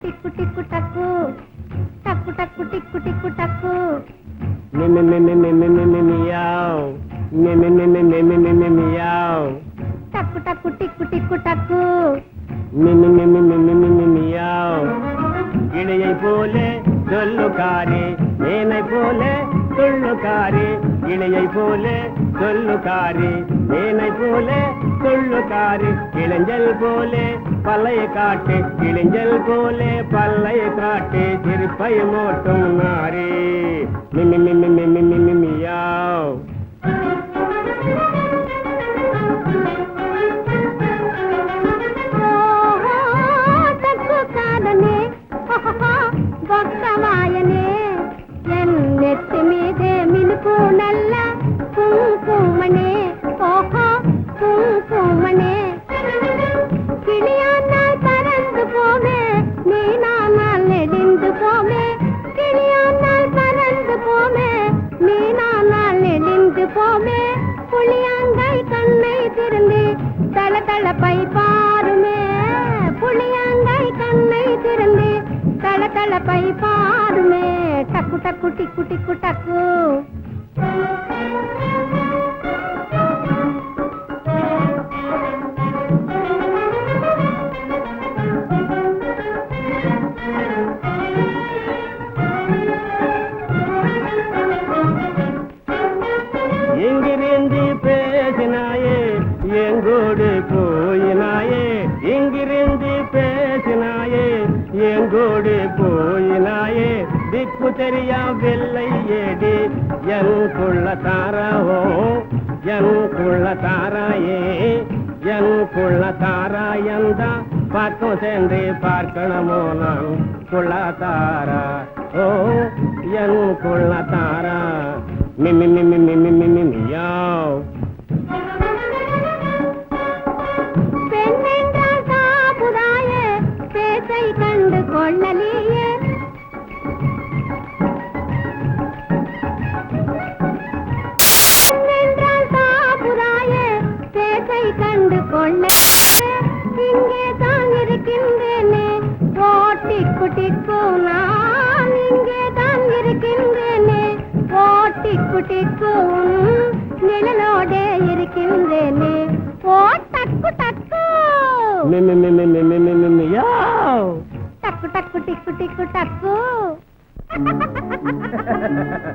టిక్కు టిక్కు tuck tuck టక్కు టిక్కు టిక్కు టక్కు మియావ్ మియావ్ టక్కు టక్కు టిక్కు టిక్కు టక్కు மியாவ் இடையை போலே சொல்லுக்காரி மேனை போலே சொல்லுக்காரி இடையை போலே சொல்லுக்காரி மேனை போலே சொல்லுக்காரி இளைஞல் போலே பல்லையை காட்டு இளைஞல் போலே பல்லையை காட்டு சிரிப்பை மோட்டும் நாரி மியாவ் భక్తమాయనే ఎన్నెత్తి మీదే మిలుపు నల్ల కుంకుమనే ఓహో కుంకుమనే கிளியானால் பறந்து போமே நீ நானால் நெடிந்து போமே கிளியானால் பறந்து போமே நீ நானால் நெடிந்து போமே புளியாங்காய் கண்ணை திறந்து தள தளப்பை பாருமே புளியாங்காய் கண்ணை திறந்து தள தளப்பை பாருமே டக்கு டக்கு டிக்கு டிக்கு டக்கு எங்கிருந்து பேசினாயே எங்கோடு போயினாயே எங்கிருந்து பேசினாயே எங்கோடு போயினாயே திக்கு தெரியா வெள்ளை ஏடி என் குள்ள தாராவோ என் குள்ள தாராயே என் குள்ள தாராயந்தா பக்கம் சென்று பார்க்கணுமோ நான் குள்ள தாரா ஓ என் குள்ள தாரா மியாவ் பெண்ணென்றால் சாப்புதாயே பேச்சை கண்டு கொள்ளலியே பெண்ணென்றால் சாப்புதாயே பேச்சை கண்டு கொள்ளலியே இங்கே தான் இருக்கின்றேனே ஓட்டிக்கு டிக்கு நான் இங்கே தான் இருக்கின்றேனே ஓட்டிக்கு டிக்கு நிழலோடே இருக்கின்றேனே ஓ டக்கு டக்கு மியாவ் టక్కు టక్కు టిక్కు టిక్కు టక్కు